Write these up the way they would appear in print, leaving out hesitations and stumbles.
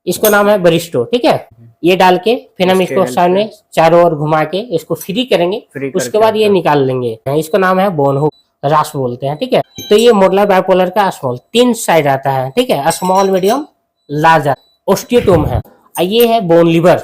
इसको नाम है बरिस्टो, ठीक है। ये डाल के फिर हम इसके इसको हेल्प सामने चारों ओर घुमा के इसको फ्री करेंगे। फ्री उसके करके बाद ये आता है। निकाल लेंगे। इसको नाम है बोन हुक, रास बोलते हैं, ठीक है। तो ये मॉडुलर बाइपोलर का स्मॉल 3 साइड आता है, ठीक है। Small, medium, large. ओस्टियोटोम है। ये है बोन लिवर,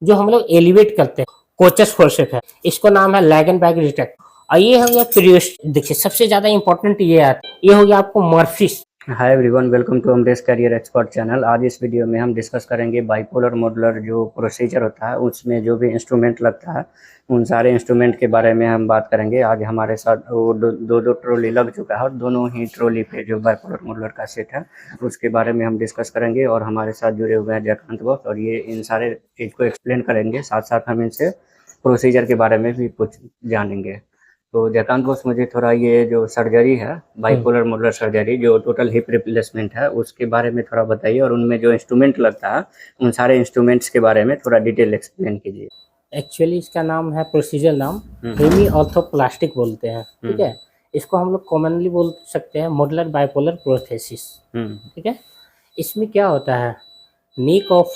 जो हम लोग एलिवेट करते हैं। कोचस फोर्सेप है, इसको नाम है लैगन बैक रिटेक्ट। और ये हो गया प्रियोस। देखिए सबसे ज्यादा इंपॉर्टेंट ये आता है, ये हो गया आपको मर्फिस। Hi everyone, welcome to Amresh career expert channel. आज इस वीडियो में हम डिस्कस करेंगे बाइपोलर मॉडुलर जो प्रोसीजर होता है, उसमें जो भी इंस्ट्रूमेंट लगता है उन सारे इंस्ट्रूमेंट के बारे में हम बात करेंगे। आज हमारे साथ वो दो ट्रॉली लग चुका है और दोनों ही ट्रॉली पे जो बाइपोलर मॉडुलर का सेट है उसके बारे में हम डिस्कस करेंगे। और हमारे साथ जुड़े हुए हैं जयकांत बॉस, और ये इन सारे चीज़ को एक्सप्लेन करेंगे। साथ साथ हम इनसे प्रोसीजर के बारे में भी कुछ जानेंगे। तो जयकांत बॉस, मुझे थोड़ा ये जो सर्जरी है बाइपोलर मॉडुलर सर्जरी जो टोटल हिप रिप्लेसमेंट है उसके बारे में थोड़ा बताइए, और उनमें जो इंस्ट्रूमेंट लगता है उन सारे इंस्ट्रूमेंट्स के बारे में थोड़ा डिटेल एक्सप्लेन कीजिए। एक्चुअली इसका नाम है, प्रोसीजर नाम हेमी ऑर्थोप्लास्टिक बोलते हैं, ठीक है। इसको हम लोग कॉमनली बोल सकते हैं मॉडुलर बाइपोलर प्रोस्थेसिस, ठीक है। इसमें क्या होता है, नेक ऑफ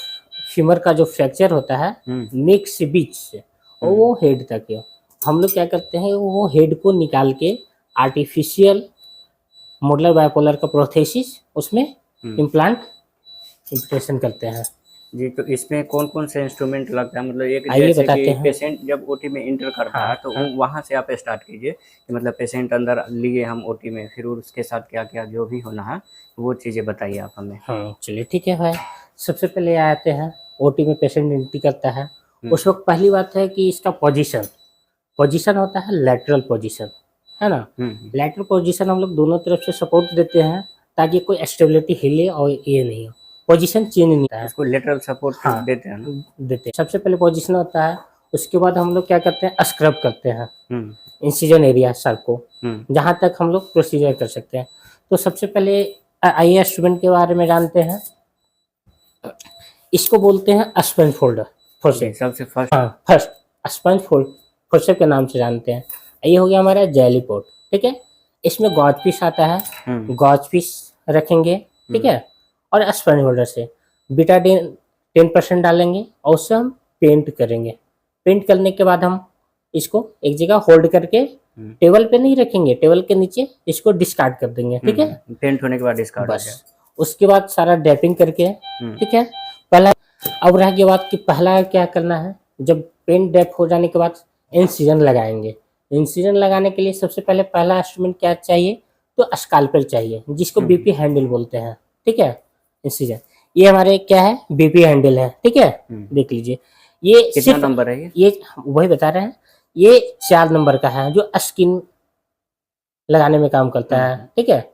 फीमर का जो फ्रैक्चर होता है नेक से बीच से और वो हेड तक है। हम लोग क्या करते हैं, वो हेड को निकाल के आर्टिफिशियल मॉडुलर बाइपोलर का प्रोस्थेसिस उसमें इम्प्लांटेशन करते हैं। जी, तो इसमें कौन कौन से इंस्ट्रूमेंट लगता है? मतलब एक आइए जैसे बताते कि हैं। पेशेंट जब ओटी में इंटर करता है तो वहाँ से आप स्टार्ट कीजिए कि मतलब पेशेंट अंदर लिए हम ओटी में, फिर उसके साथ क्या क्या जो भी होना है वो चीज़ें बताइए आप हमें। हाँ चलिए ठीक है भाई। सबसे पहले आते हैं, ओटी में पेशेंट एंट्री करता है। उस वक्त पहली बात है कि इसका पोजीशन होता है लेटरल पोजीशन, है ना। लेटरल पोजीशन हम लोग दोनों तरफ से सपोर्ट देते हैं ताकि कोई स्टेबिलिटी हिले और ये नहीं हो, पोजीशन चेंज नहीं होता है। उसको लेटरल सपोर्ट हाँ देते हैं ना? देते हैं। सबसे पहले पोजीशन होता है, उसके बाद हम लोग क्या करते हैं, स्क्रब करते हैं इंसिजन एरिया सर को, जहाँ तक हम लोग प्रोसीजर कर सकते हैं। तो सबसे पहले आइए इंस्ट्रूमेंट के बारे में जानते हैं। इसको बोलते हैं स्पंज फोल्डर फोर्सेप। सबसे फर्स्ट फर्स्ट स्पंज फोर्सेप के नाम से जानते हैं। ये हो गया हमारा जेली पोर्ट, ठीक है। इसमें गॉज पीस आता है, गॉज पीस रखेंगे, ठीक है। और स्पंज होल्डर से बीटाडीन 10% डालेंगे और उससे हम पेंट करेंगे। पेंट करने के बाद हम इसको एक जगह होल्ड करके टेबल पे नहीं रखेंगे, टेबल के नीचे इसको डिस्कार्ड कर देंगे, ठीक है। पेंट होने के बाद डिस्कार्ड बस उसके बाद सारा डैपिंग करके, ठीक है। पहला अब रह गया बात कि पहला क्या करना है, जब पेंट डैप हो जाने के बाद इंसिजन लगाएंगे। इंसिजन लगाने के लिए सबसे पहले पहला इंस्ट्रूमेंट क्या चाहिए, तो स्काल्पेल चाहिए, जिसको बीपी हैंडल बोलते हैं, ठीक है। इंसिजन ये हमारे क्या है, बीपी हैंडल है, ठीक है। देख लीजिए ये कितना नंबर है ये वही बता रहे हैं, ये 4 नंबर का है जो स्किन लगाने में काम करता है, ठीक है।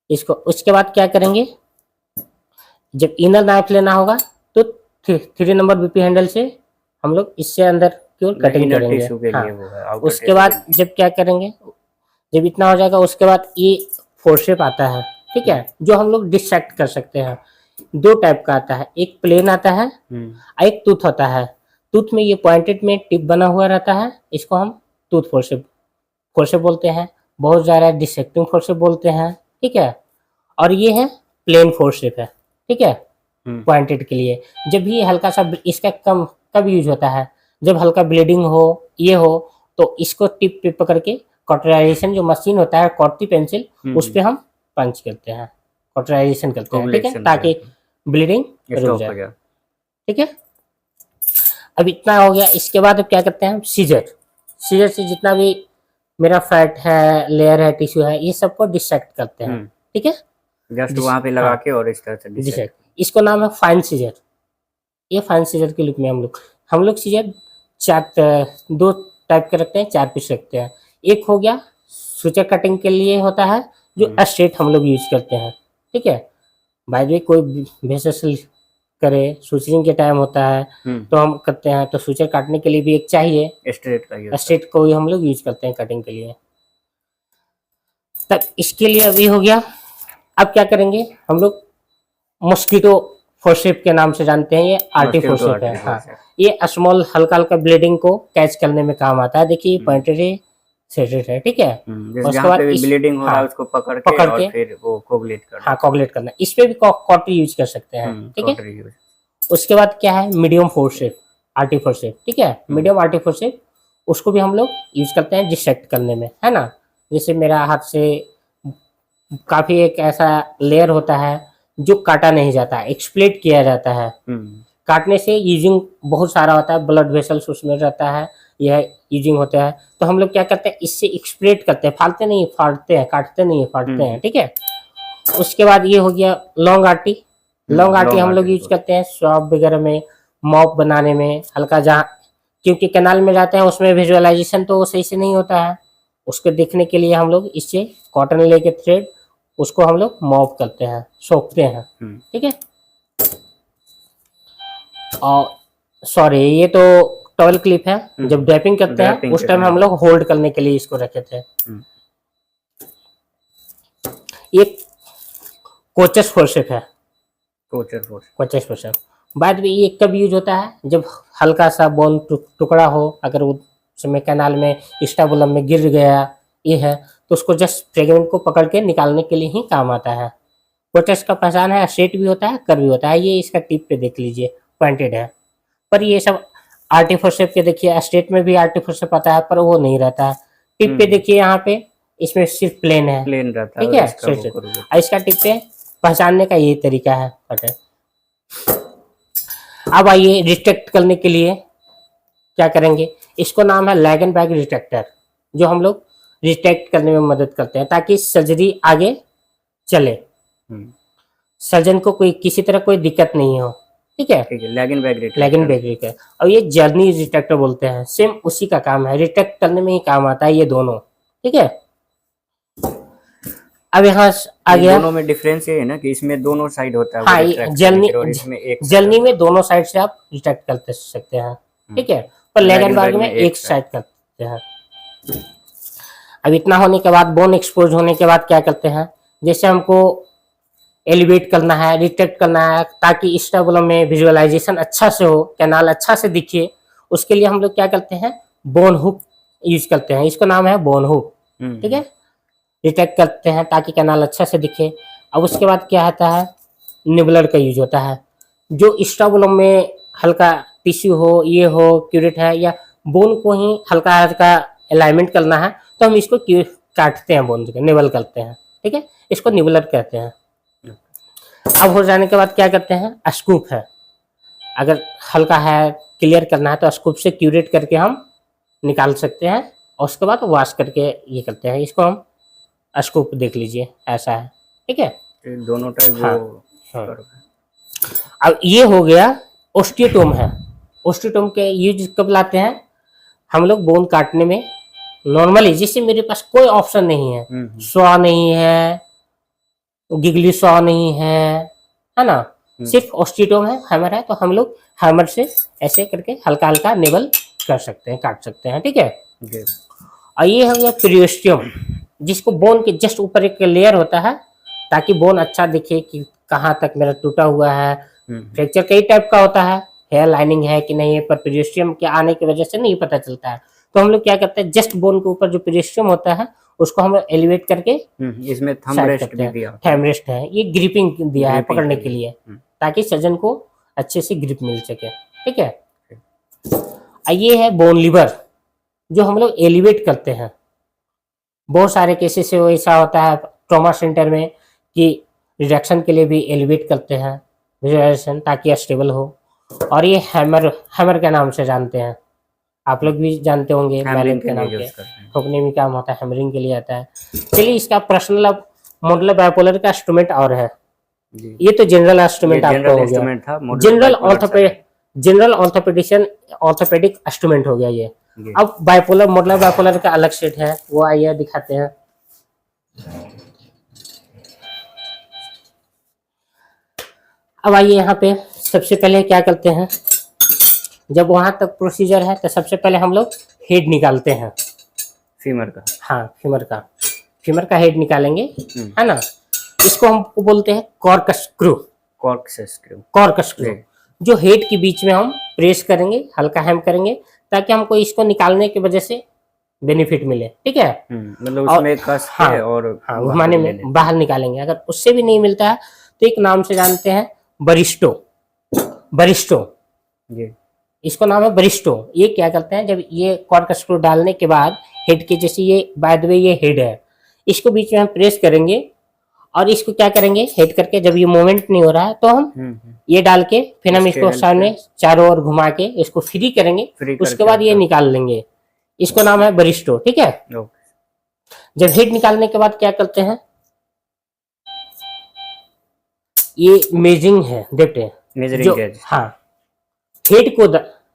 इसको उसके बाद क्या करेंगे, जब इनर नाइफ लेना होगा तो 3 नंबर बीपी हैंडल से हम लोग इससे अंदर की ओर कटिंग करेंगे। हाँ। उसके बाद जब क्या करेंगे, जब इतना हो जाएगा उसके बाद ये फोर्सेप आता है, ठीक है, जो हम लोग डिसेक्ट कर सकते हैं। 2 टाइप का आता है, एक प्लेन आता है, एक टूथ होता है। टूथ में ये पॉइंटेड में टिप बना हुआ रहता है, इसको हम टूथ फोर्सेप बोलते हैं। बहुत ज़्यादा डिसेक्टिंग फोर्सेप बोलते हैं, ठीक है। और ये है प्लेन फोर्सेप है, ठीक है, पॉइंटेड के लिए। जब भी हल्का सा इसका कब यूज होता है, जब हल्का ब्लीडिंग हो, ये हो, तो इसको टिप पे पकड़ के कॉटराइजेशन जो मशीन होता है, कॉटरी पेंसिल, उस पर हम पंच करते हैं, कॉटराइजेशन करते हैं, ठीक है, ताकि ब्लीडिंग रुक जाए, ठीक है। अब इतना हो गया। इसके बाद अब क्या करते हैं, हम सीजर से जितना भी मेरा फैट है, लेयर है, टिश्यू है, ये सबको डिसेक्ट करते हैं, ठीक है। जस्ट वहाँ पे लगा के और इस तरह से डिसेक्ट, इसको नाम है फाइन सीजर। ये फाइन सीजर के लुक में हम लोग सीजर 2 टाइप के रखते हैं, 4 पीस रखते हैं। एक हो गया सुचर कटिंग के लिए होता है, जो स्ट्रेट हम लोग यूज करते हैं, ठीक है। बाय द वे कोई भेसल करे, सुचरिंग के टाइम होता है तो हम करते हैं, तो सुचर काटने के लिए भी एक चाहिए, स्ट्रेट को ही हम लोग यूज करते हैं कटिंग के लिए। तब इसके लिए अभी हो गया। अब क्या करेंगे, हम लोग मॉस्किटो फोर्सेप के नाम से जानते हैं, ये आर्टी फोर्सेप है। हाँ, ये स्मॉल हल्का ब्लीडिंग को कैच करने में काम आता है। देखिए पॉइंटेड है, सेटेड है, ठीक है। जैसे उसके जहाँ बाद पे भी इस- ब्लीडिंग हो रहा है हाँ, उसको पकड़ पकड़ और के फिर वो कोगुलेट करना। हाँ कोगुलेट करना, इस पे भी कॉटरी यूज कर सकते हैं, ठीक है। Cautery use. उसके बाद क्या है, मीडियम फोर्सेप, आर्टी फोर्सेप, ठीक है। मीडियम आर्टी फोर्सेप उसको भी हम लोग यूज करते हैं डिसेक्ट करने में, है ना। जैसे मेरा हाथ से काफी एक ऐसा लेयर होता है जो काटा नहीं जाता, एक्सप्लेट किया जाता है। काटने से यूजिंग बहुत सारा होता है, ब्लड वेसल्स उसमें रहता है, यह यूजिंग होता है। तो हम लोग क्या करते हैं, इससे एक्सप्लेट करते हैं, फाड़ते नहीं, फाड़ते हैं, काटते नहीं फाड़ते हैं, ठीक है। उसके बाद ये हो गया लॉन्ग आर्टी। लॉन्ग आर्टी हम लोग यूज करते हैं स्वैब वगैरह में, मॉप बनाने में, हल्का जहाँ, क्योंकि कैनाल में जाते हैं उसमें विजुअलाइजेशन तो सही से नहीं होता है, उसको देखने के लिए हम लोग इससे कॉटन लेके थ्रेड उसको हम लोग मॉप करते हैं, सोखते हैं, ठीक है। और सॉरी, ये तो टॉवल क्लिप है, जब ड्रैपिंग करते हैं उस टाइम हम लोग होल्ड करने के लिए इसको रखे थे। ये कोचस फोर्सेप है, कोचस फोर्सेप। बाद में ये कब यूज होता है, जब हल्का सा बोन टुकड़ा हो, अगर वो समय कैनाल में स्टाबुलम में गिर गया ये है, तो उसको जस्ट फ्रेगमेंट को पकड़ के निकालने के लिए ही काम आता है। कोचस का पहचान है, स्ट्रेट भी होता है, कर्व भी होता है। ये इसका टिप पे देख लीजिए, पॉइंटेड है। पर ये सब आर्टी फोर्सेप के देखिए, स्ट्रेट में भी आर्टी फोर्सेप आता है पर वो नहीं रहता है। टिप पे देखिए यहाँ पे, इसमें सिर्फ प्लेन है, प्लेन रहता है, ठीक है। और इसका टिप पे पहचानने का ये तरीका है। अब आइए रिस्ट्रिक्ट करने के लिए क्या करेंगे, इसको नाम है लैग एंड बैक रिस्ट्रक्टर, जो हम लोग रिस्ट्रिक्ट करने में मदद करते हैं ताकि सर्जरी आगे चले, सर्जन को कोई किसी तरह कोई दिक्कत नहीं हो, ठीक है। लैग एंड बैक रिस्ट्रक्टर, और ये जर्नी रिस्ट्रक्टर बोलते हैं, सेम उसी का काम है, रिस्ट्रक्ट करने में ही काम आता है ये दोनों, ठीक है। अब यहाँ आ गया, दोनों में डिफरेंस ये है ना कि इसमें दोनों साइड होता है, हाँ, जर्नी में दोनों साइड से आप रिस्ट्रक्ट कर सकते हैं, ठीक है। पर लैग एंड बैक में एक साइड करते हैं। अब इतना होने के बाद, बोन एक्सपोज होने के बाद क्या करते हैं, जैसे हमको एलिवेट करना है, रिस्ट्रक्ट करना है ताकि स्टेबुलम में विजुअलाइजेशन अच्छा से हो, कैनाल अच्छा से दिखे, उसके लिए हम लोग क्या करते हैं, बोन हुक यूज करते हैं। इसका नाम है बोन हुक, ठीक है। रिस्ट्रक्ट करते हैं ताकि कैनाल अच्छा से दिखे। अब उसके बाद क्या आता है, निबलर का यूज होता है, जो स्टेबुलम में हल्का टिश्यू हो, ये हो क्यूरेट है, या बोन को ही हल्का हल्का अलाइनमेंट करना है, तो हम इसको काटते हैं, बोन को निबल करते हैं, ठीक है। इसको निबलर कहते हैं। अब हो जाने के बाद क्या करते हैं, स्कूप है, अगर हल्का है क्लियर करना है तो स्कूप से क्यूरेट करके हम निकाल सकते हैं, और उसके बाद वॉश करके ये करते हैं। इसको हम स्कूप देख लीजिए, ऐसा है, ठीक है। दोनों टाइप हाँ। अब ये हो गया ओस्टियोटोम है। ओस्टियोटोम के यूज कब लाते हैं, हम लोग बोन काटने में नॉर्मली, जिससे मेरे पास कोई ऑप्शन नहीं है, सॉ नहीं है, गिगली सॉ नहीं है ना, सिर्फ ओस्टियोटोम है, हैमर है, तो हम लोग हैमर से ऐसे करके हल्का हल्का निबल कर सकते हैं, काट सकते हैं, ठीक है। और ये हो गया पेरियोस्टियम, जिसको बोन के जस्ट ऊपर एक लेयर होता है ताकि बोन अच्छा दिखे कि कहाँ तक मेरा टूटा हुआ है। फ्रैक्चर कई टाइप का होता है, हेयर लाइनिंग है कि नहीं है, पर पेरियोस्टियम के आने की वजह से नहीं पता चलता है। तो हम लोग क्या करते हैं, जस्ट बोन के ऊपर जो पेरियोस्टियम होता है उसको हम एलिवेट करके, इसमें थंब रेस्ट भी दिया, थंब रेस्ट है, ये ग्रिपिंग दिया है पकड़ने के लिए, ताकि सर्जन को अच्छे से ग्रिप मिल सके, ठीक है। ये है बोन लिवर, जो हम लोग एलिवेट करते हैं। बहुत सारे केसेस से ऐसा होता है ट्रॉमा सेंटर में कि रिडक्शन के लिए भी एलिवेट करते हैं विजुअलाइजेशन, ताकि स्टेबल हो। और ये हैमर के नाम से जानते हैं, आप लोग भी जानते होंगे, मैलेट के नाम के, ठोकने में काम होता है, हैमरिंग के लिए आता है। चलिए, इसका पर्सनल अब मॉडुलर बाइपोलर का इंस्ट्रूमेंट और है, ये तो जनरल इंस्ट्रूमेंट आपका हो गया, जनरल ऑर्थोपेडिक इंस्ट्रूमेंट हो गया ये। अब बाइपोलर, मॉडुलर बाइपोलर का अलग सेट है, वो आइए दिखाते हैं। अब आइए यहाँ पे, सबसे पहले क्या करते हैं, जब वहां तक प्रोसीजर है तो सबसे पहले हम लोग हेड निकालते हैं, फीमर का, हाँ फीमर का हेड निकालेंगे, है ना। इसको हम बोलते हैं कॉर्कस स्क्रू, जो हेड के बीच में हम प्रेस करेंगे, हल्का हैम करेंगे, ताकि हमको इसको निकालने की वजह से बेनिफिट मिले, ठीक है। मतलब और उसमें कस के हाँ, और हाँ बाहर घुमाने ले में लेते बाहर निकालेंगे। अगर उससे भी नहीं मिलता है तो एक नाम से जानते हैं, बरिस्टो। बरिस्टो, हैं। जी। इसको नाम है बरिस्टो। ये क्या करते हैं, जब ये कॉर्क का स्क्रू डालने के बाद हेड के, जैसे ये बाय द वे ये हेड है, इसको बीच में हम प्रेस करेंगे और इसको क्या करेंगे, हेड करके, जब ये मूवमेंट नहीं हो रहा है तो हम ये डाल के फिर हम इसके इसको हेल्प सामने चारों ओर घुमा के इसको फ्री करेंगे। फ्री उसके करके बाद ये आता निकाल लेंगे। इसको नाम है बरिस्टो, ठीक है। है। ओके। जब हेड निकालने के बाद क्या करते हैं, ये मेजिंग है, देखते हैं मेजरिंग जो, गेज। हाँ हेड को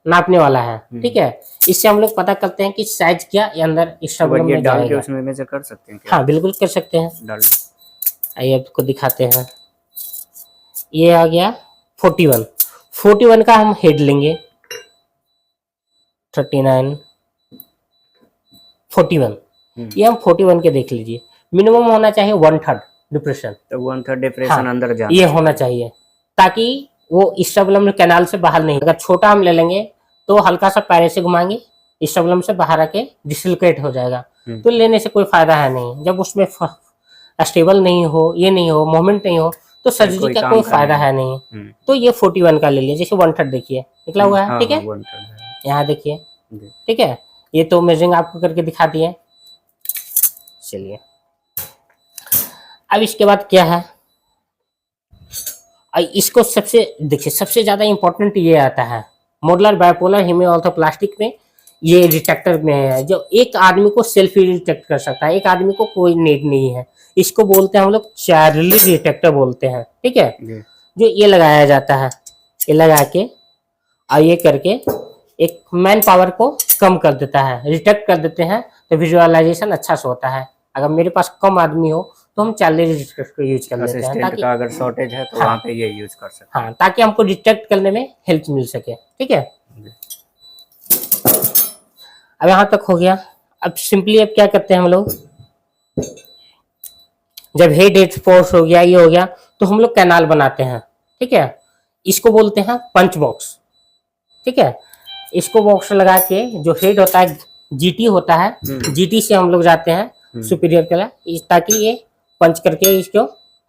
नापने वाला है, ठीक है। इससे हम लोग पता करते हैं कि साइज क्या ये अंदर इस तो शबनम ये में डाल के जाएगा। उसमें मेजर कर सकते हैं क्या? हाँ बिल्कुल कर सकते हैं। डाल। आइए आपको दिखाते हैं। ये आ गया 41। 41 का हम हेड लेंगे, 39, 41। ये हम 41 के देख लीजिए। मिनिमम होना चाहिए 1/3 डिप्रेशन। तो 1/3 डिप्रेशन हाँ, अंदर जाना ये चाहिए। होना चाहिए ताकि वो स्टबलम कैनाल से बाहर नहीं। अगर छोटा हम ले लेंगे तो हल्का सा पैरे से घुमाएंगे, स्टबलम से बाहर आके डिसलोकेट हो जाएगा। तो लेने से कोई फायदा है नहीं। जब उसमें स्टेबल नहीं हो, ये नहीं हो, मूवमेंट नहीं हो, तो सर्जरी कोई का काम कोई का फायदा नहीं। है नहीं। तो ये 41 का ले लिया। जैसे 1/3 देखिए निकला हुआ है, हाँ, ठीक है। हाँ, 1/3 है। यहाँ देखिए, जी। ठीक है। ये तो मेजरिंग आपको करके दिखा दिए। चलिए अब इसके बाद क्या है, इसको सबसे देखिए, सबसे ज्यादा इंपॉर्टेंट ये आता है मॉडुलर बाइपोलर हेमियोऑर्थोप्लास्टिक में। ये डिटेक्टर में है जो एक आदमी को सेल्फ ही डिटेक्ट कर सकता है, एक आदमी को कोई नीड नहीं है। इसको बोलते हैं हम लोग चार्ली डिटेक्टर बोलते हैं, ठीक है। जी। जो ये लगाया जाता है, ये लगा के और ये करके एक मैन पावर को कम कर देता है, डिटेक्ट कर देते हैं, तो विजुअलाइजेशन अच्छा से होता है। अगर मेरे पास कम आदमी हो तो हम चार्ली डिटेक्टर को यूज कर लेते हैं, असिस्टेंट ताकि का अगर शॉर्टेज है तो हाँ, वहाँ पे ये यूज कर सकते हाँ ताकि हमको डिटेक्ट करने में हेल्प मिल सके, ठीक है। हैं। अब यहाँ तक हो गया। अब सिंपली अब क्या करते हैं हम लोग, जब हेड फोर्स हो गया, ये हो गया, तो हम लोग कैनाल बनाते हैं, ठीक है। इसको बोलते हैं पंच बॉक्स, ठीक है। इसको बॉक्स लगा के जो हेड होता है, जीटी होता है, जीटी से हम लोग जाते हैं सुपीरियर कलर, ताकि ये पंच करके इसको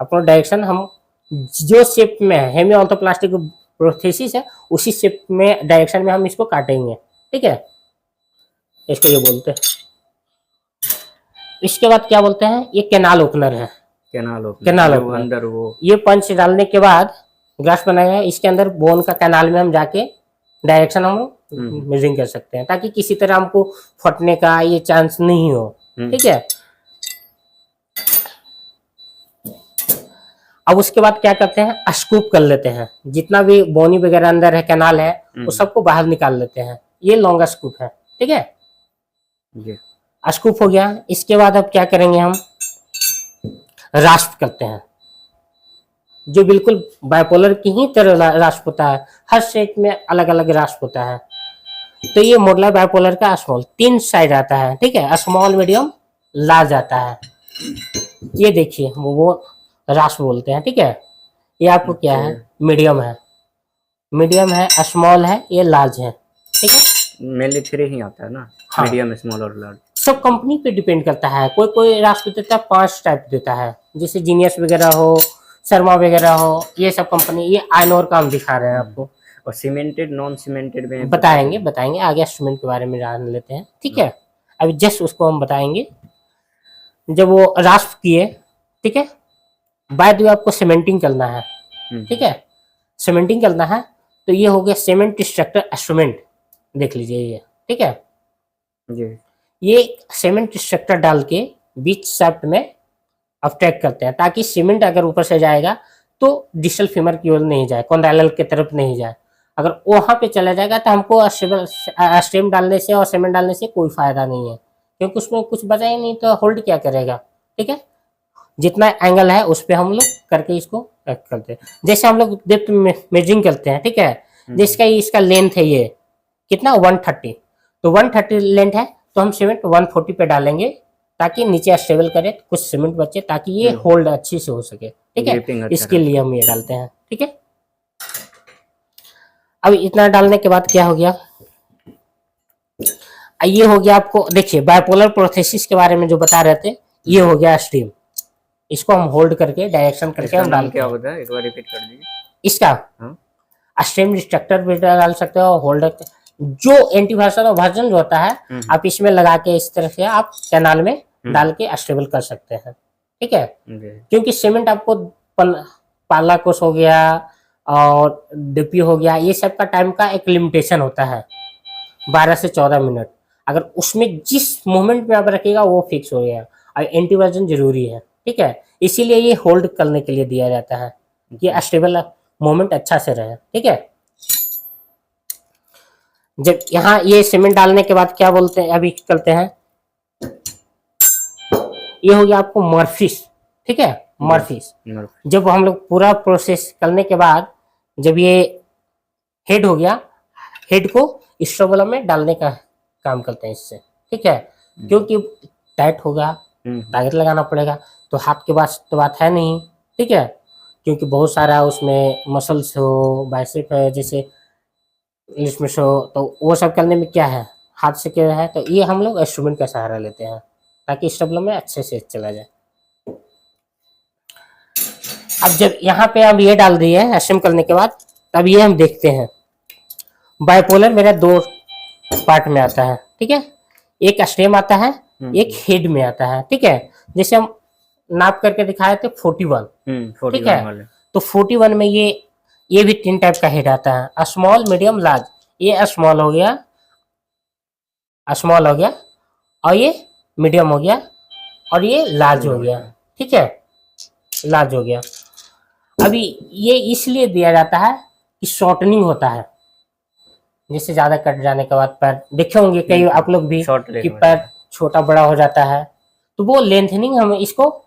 अपना डायरेक्शन हम जो शेप में है, हेमी ऑर्थोप्लास्टिक प्रोस्थेसिस है, उसी शेप में डायरेक्शन में हम इसको काटेंगे, ठीक है। इसको ये बोलते हैं। इसके बाद क्या बोलते हैं, ये कैनाल ओपनर है। कैनाल जो ओपनर अंदर वो ये पंच डालने के बाद ग्रास बनाया है, इसके अंदर बोन का कैनाल में हम जाके डायरेक्शन हम मेजरिंग कर सकते हैं, ताकि किसी तरह हमको फटने का ये चांस नहीं हो, ठीक है। अब उसके बाद क्या करते हैं, स्कूप कर लेते हैं, जितना भी बोनी वगैरह अंदर है, कैनाल है, वो सबको बाहर निकाल लेते हैं। ये लॉन्ग स्कूप है, ठीक है। स्कूप हो गया। इसके बाद अब क्या करेंगे, हम रास्प करते हैं, जो बिल्कुल बाइपोलर की ही तरह रास्प होता है। हर सेट में अलग अलग रास्प होता है। तो ये मॉडुलर बाइपोलर का स्मॉल 3 साइज आता है, ठीक है। स्मॉल, मीडियम, लार्ज आता है। ये देखिए वो रास्प बोलते हैं, ठीक है। ये आपको क्या है, मीडियम है, मीडियम है, स्मॉल है, ये लार्ज है, ठीक है। मेनली 3 ही आता है ना। हाँ। मीडियम, स्मॉल और लार्ज। सब कंपनी पे डिपेंड करता है। कोई कोई रास्प देता है 5 टाइप देता है, जैसे जीनियस वगैरह हो, शर्मा वगैरह हो, ये सब कंपनी। ये आयनोर का हम दिखा रहे हैं आपको। और सीमेंटेड, नॉन सीमेंटेड में बताएंगे आगे सीमेंट के बारे में जान लेते हैं, ठीक है। अभी जस्ट उसको हम बताएंगे। जब वो रास्प किए, ठीक है, बाद में आपको सीमेंटिंग करना है, ठीक है। सीमेंटिंग करना है तो ये हो गया सीमेंट स्ट्रक्चर इंस्ट्रूमेंट, देख लीजिए ये, ठीक है। जी। ये सीमेंट स्ट्रक्चर डाल के बीच शाफ्ट में अबट्रैक्ट करते हैं, ताकि सीमेंट अगर ऊपर से जाएगा तो डिस्टल फीमर की ओर नहीं जाए, कॉन्डाइलर की तरफ नहीं जाए। अगर वहां पे चला जाएगा तो हमको स्टेम डालने से और सीमेंट डालने से कोई फायदा नहीं है, क्योंकि उसमें कुछ बचा ही नहीं, तो होल्ड क्या करेगा, ठीक है। जितना एंगल है उस पर हम लोग करके इसको करते हैं। जैसे हम लोग डेप्थ मेजरिंग करते हैं, ठीक है। जिसका इसका लेंथ है ये कितना, 130, तो 130 लेंथ है, तो हम सीमेंट 140 पे डालेंगे, ताकि नीचे स्टेबल करे, कुछ सीमेंट बचे, ताकि ये होल्ड अच्छी से हो सके, ठीक है। इसके लिए हम ये डालते हैं, ठीक है। अब इतना डालने के बाद क्या हो गया, ये हो गया आपको, देखिए बाइपोलर प्रोस्थेसिस के बारे में जो बता रहे थे, ये हो गया स्ट्रीम। इसको हम होल्ड करके डायरेक्शन करके इसका हम नाम डालते क्या हैं। होता है, एक बार रिपीट कर दीजिए। इसका हाँ स्ट्रीम डिस्ट्रक्टर भी डाल सकते हो, होल्डर जो एंटीवायरस और वर्जन जो होता है आप इसमें लगा के इस तरह से आप कैनाल में डाल के स्टेबल कर सकते हैं, ठीक है। जी। क्योंकि सीमेंट आपको पाला कोस हो गया और डीपी हो गया, ये सब का टाइम का एक लिमिटेशन होता है 12 से 14 मिनट। अगर उसमें जिस मोमेंट में आप रखिएगा वो फिक्स हो गया, और एंटीवर्जन जरूरी है, ठीक है। इसीलिए ये होल्ड करने के लिए दिया जाता है कि स्टेबल मोमेंट अच्छा से रहे, ठीक है। जब यहाँ ये सीमेंट डालने के बाद क्या बोलते हैं, अभी करते हैं, ये हो गया आपको मर्फिस, ठीक है, मर्फिस। जब हम लोग पूरा प्रोसेस करने के बाद जब ये हेड हो गया, हेड को स्ट्रोबलम में डालने का काम करते हैं इससे, ठीक है। क्योंकि टाइट होगा, ताकत लगाना पड़ेगा, तो हाथ के पास तो बात है नहीं, ठीक है। क्योंकि बहुत सारा उसमें मसल्स हो, बाइसेप है, जैसे इसमें हो, तो वो सब करने में क्या है, हाथ से क्या है, तो ये हम लोग इंस्ट्रूमेंट का सहारा लेते हैं ताकि स्टेबलम में अच्छे से चला जाए। अब जब यहाँ पे हम ये डाल दिए एसएम करने के बाद, तब ये हम देखते हैं बाइपोलर मेरा दो पार्ट में आता है, ठीक है। एक स्टेम आता है, एक हेड में आता है, ठीक है। जैसे हम नाप करके दिखाए थे 41, ठीक है। तो 41 में ये भी 3 टाइप का हेड आता है, स्मॉल मीडियम लार्ज। ये स्मॉल हो गया, स्मॉल हो गया, और ये मीडियम हो गया, और ये लार्ज हो गया, ठीक है, लार्ज हो गया। अभी ये इसलिए दिया जाता है कि शॉर्टनिंग होता है, जैसे ज्यादा कट जाने के बाद पैर देखे होंगे कई आप लोग भी कि पैर छोटा बड़ा हो जाता है, तो वो लेंथनिंग हम इसको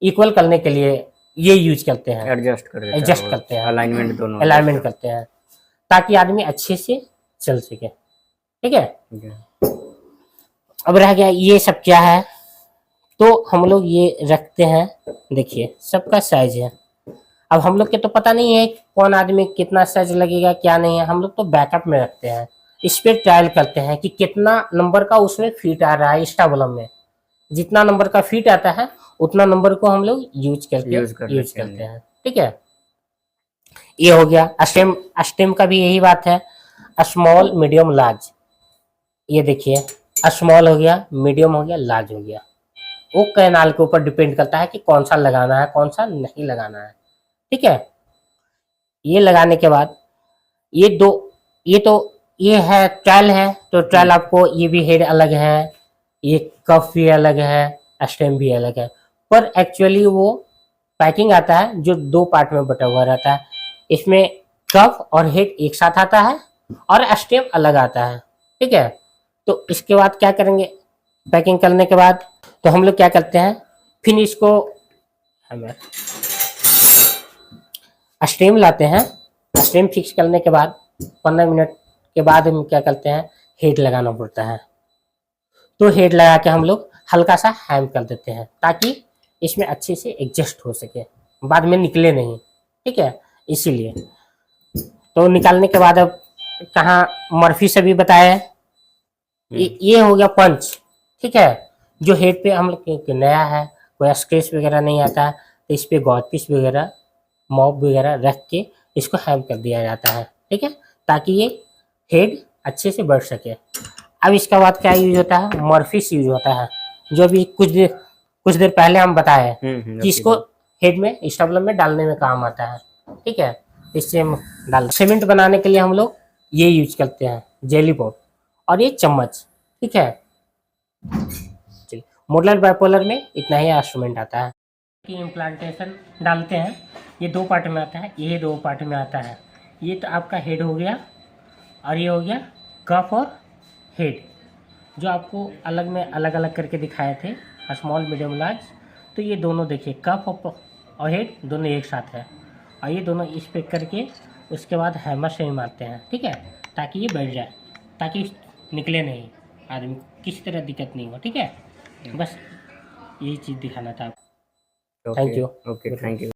इक्वल करने के लिए ये यूज करते हैं, एडजस्ट करते हैं, अलाइनमेंट दोनों अलाइनमेंट करते हैं, ताकि आदमी अच्छे से चल सके, ठीक है। अब रह गया ये सब क्या है, तो हम लोग ये रखते हैं, देखिए सबका साइज है। अब हम लोग के तो पता नहीं है कौन आदमी कितना साइज लगेगा क्या नहीं है, हम लोग तो बैकअप में रखते हैं, इस पे ट्रायल करते हैं कि कितना नंबर का उसमें फिट आ रहा है स्टेबलम में। जितना नंबर का फिट आता है उतना नंबर को हम लोग यूज करते हैं, ठीक है। ये हो गया स्टेम। स्टेम का भी यही बात है, स्मॉल मीडियम लार्ज। ये देखिए स्मॉल हो गया, मीडियम हो गया, लार्ज हो गया। वो कैनाल के ऊपर डिपेंड करता है कि कौन सा लगाना है कौन सा नहीं लगाना है, ठीक है। ये लगाने के बाद ये दो, ये है ट्रायल है, तो ट्रायल आपको ये भी हेड अलग है, ये कफ भी अलग है, स्टेम भी अलग है, पर एक्चुअली वो पैकिंग आता है जो 2 पार्ट में बटा हुआ रहता है। इसमें कफ और हेड एक साथ आता है और स्टेम अलग आता है, ठीक है। तो इसके बाद क्या करेंगे, पैकिंग करने के बाद तो हम लोग क्या करते हैं, फिर इसको हमें स्टेम लाते हैं। स्टेम फिक्स करने के बाद 15 मिनट के बाद हम क्या करते हैं, हेड लगाना पड़ता है। तो हेड लगा के हम लोग हल्का सा हैम कर देते हैं ताकि इसमें अच्छे से एडजस्ट हो सके, बाद में निकले नहीं, ठीक है, इसीलिए। तो निकालने के बाद अब कहाँ मर्फी से भी बताया, ये हो गया पंच, ठीक है। जो हेड पे हम लोग नया है, कोई स्क्रेच वगैरह नहीं आता है, तो इस पे गॉड पीस वगैरह मॉप वगैरह रख के इसको हैम कर दिया जाता है, ठीक है, ताकि ये हेड अच्छे से बढ़ सके। अब इसका बाद क्या यूज होता है, मर्फिस यूज होता है, जो अभी कुछ देर पहले हम बताए कि इसको हेड में स्टेबलम में डालने में काम आता है, ठीक है। इससे हम डाल सीमेंट बनाने के लिए हम लोग ये यूज करते हैं, जेली पॉट और ये चम्मच, ठीक है। चलिए मॉडलर बाइपोलर में इतना ही इंस्ट्रूमेंट आता है कि इम्प्लांटेशन डालते हैं। ये 2 पार्ट में आता है, ये 2 पार्ट में आता है। ये तो आपका हेड हो गया और ये हो गया कफ और हेड, जो आपको अलग में अलग अलग करके दिखाए थे, स्मॉल मीडियम लार्ज। तो ये दोनों देखिए कफ और हेड दोनों एक साथ है, और ये दोनों इस पे करके उसके बाद हैमर से ही मारते हैं, ठीक है, ताकि ये बैठ जाए, ताकि निकले नहीं, आदमी किसी तरह दिक्कत नहीं हो, ठीक है। बस यही चीज़ दिखाना था। Thank you. Okay, thank you.